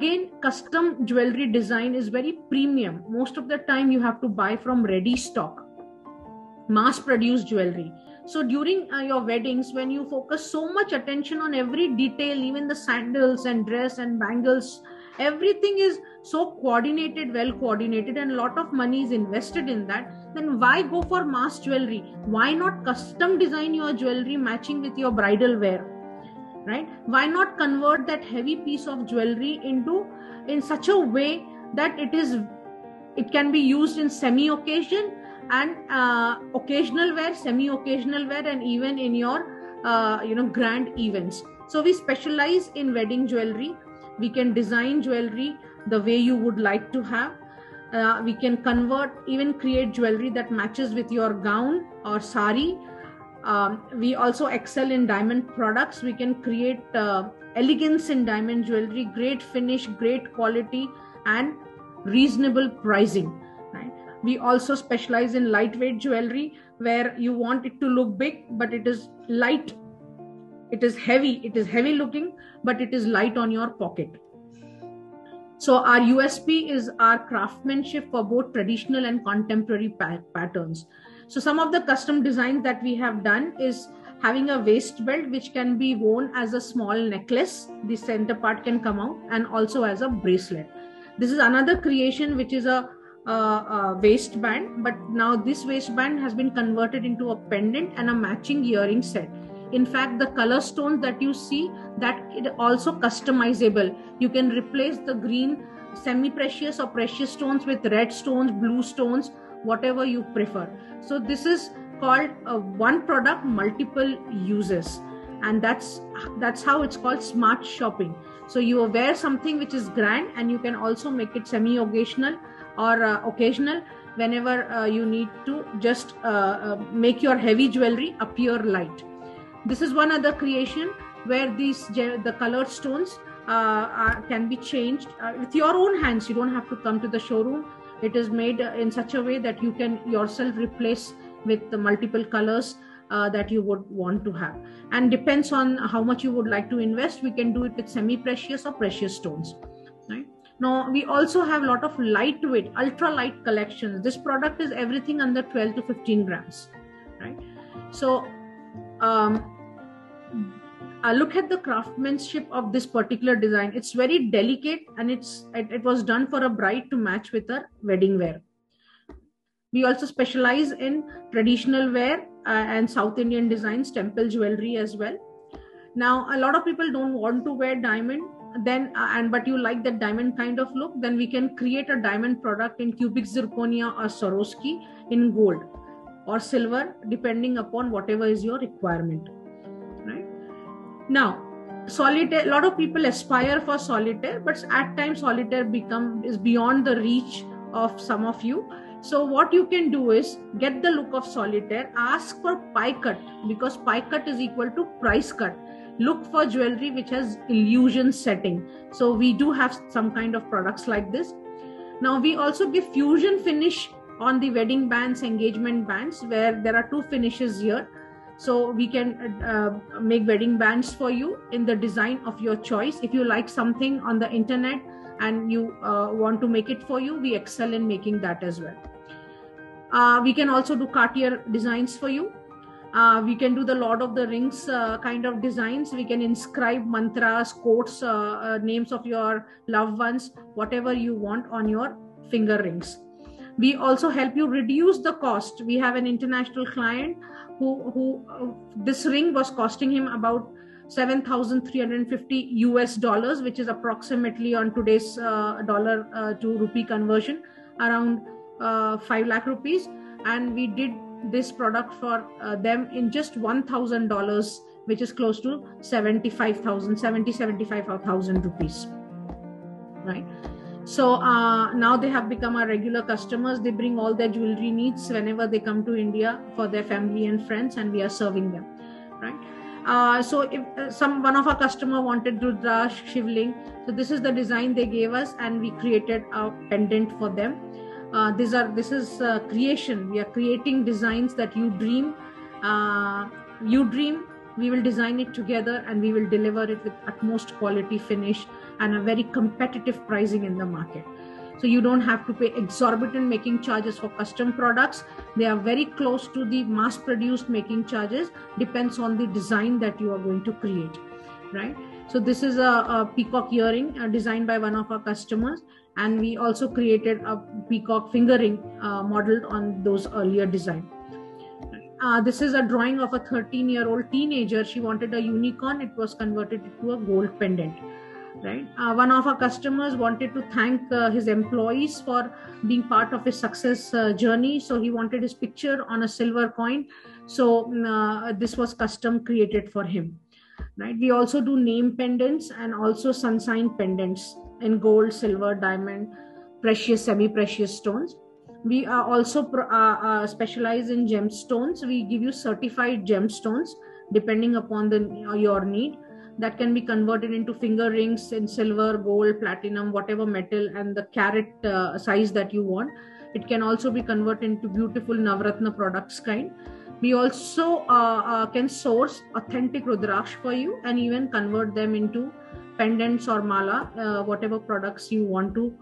again, custom jewelry design is very premium. Most of the time you have to buy from ready stock, mass produced jewelry. So during your weddings, when you focus so much attention on every detail, even the sandals and dress and bangles, everything is so coordinated, well coordinated, and a lot of money is invested in that, then why go for mass jewelry? Why not custom design your jewelry matching with your bridal wear, right? Why not convert that heavy piece of jewelry in such a way that it can be used in semi occasion and occasional wear, semi occasional wear, and even in your grand events. So we specialize in wedding jewelry. We can design jewelry the way you would like to have. We can even create jewelry that matches with your gown or sari. We also excel in diamond products. We can create elegance in diamond jewelry, great finish, great quality, and reasonable pricing. Right? We also specialize in lightweight jewelry, where you want it to look big, but it is light. It is heavy looking, but it is light on your pocket. So our USP is our craftsmanship for both traditional and contemporary patterns. So some of the custom designs that we have done is having a waist belt, which can be worn as a small necklace. The center part can come out, and also as a bracelet. This is another creation, which is a waistband, but now this waistband has been converted into a pendant and a matching earring set. In fact, the color stones that you see, that it also customizable. You can replace the green semi-precious or precious stones with red stones, blue stones, whatever you prefer. So this is called one product, multiple uses, and that's how it's called smart shopping. So you wear something which is grand, and you can also make it semi-occasional or occasional whenever you need to just make your heavy jewelry appear light. This is one other creation where the colored stones can be changed with your own hands. You don't have to come to the showroom. It is made in such a way that you can yourself replace with the multiple colors that you would want to have. And depends on how much you would like to invest. We can do it with semi-precious or precious stones. Right? Now, we also have a lot of lightweight, ultra light collections. This product is everything under 12 to 15 grams. Right? So, look at the craftsmanship of this particular design. It's very delicate, and it was done for a bride to match with her wedding wear. We also specialize in traditional wear and South Indian designs, temple jewelry as well. Now, a lot of people don't want to wear diamond, but you like that diamond kind of look, then we can create a diamond product in cubic zirconia or Swarovski in gold or silver, depending upon whatever is your requirement. Right? Now, solitaire, a lot of people aspire for solitaire, but at times solitaire is beyond the reach of some of you. So what you can do is get the look of solitaire, ask for pie cut, because pie cut is equal to price cut. Look for jewelry which has illusion setting. So we do have some kind of products like this. Now we also give fusion finish on the wedding bands, engagement bands, where there are two finishes here. So we can make wedding bands for you in the design of your choice. If you like something on the internet and you want to make it for you, we excel in making that as well. We can also do Cartier designs for you. We can do the Lord of the Rings kind of designs. We can inscribe mantras, quotes, names of your loved ones, whatever you want on your finger rings. We also help you reduce the cost. We have an international client who this ring was costing him about $7,350, which is approximately on today's dollar to rupee conversion, around 5 lakh rupees. And we did this product for them in just $1,000, which is close to 75,000 rupees. Right? So now they have become our regular customers. They bring all their jewelry needs whenever they come to India for their family and friends, and we are serving them. Right? So if one of our customer wanted Rudraksh, Shivling, so this is the design they gave us, and we created a pendant for them. This is creation. We are creating designs that you dream. We will design it together and we will deliver it with utmost quality finish and a very competitive pricing in the market. So you don't have to pay exorbitant making charges for custom products. They are very close to the mass produced making charges, depends on the design that you are going to create, right? So this is a peacock earring designed by one of our customers, and we also created a peacock fingering modeled on those earlier design. This is a drawing of a 13-year-old teenager. She wanted a unicorn. It was converted into a gold pendant, right? One of our customers wanted to thank his employees for being part of his success journey. So he wanted his picture on a silver coin. So this was custom created for him, right? We also do name pendants and also sun sign pendants in gold, silver, diamond, precious, semi-precious stones. We are also specialize in gemstones. We give you certified gemstones depending upon your need. That can be converted into finger rings in silver, gold, platinum, whatever metal, and the carat size that you want. It can also be converted into beautiful Navratna products kind. We also can source authentic Rudraksh for you and even convert them into pendants or mala, whatever products you want to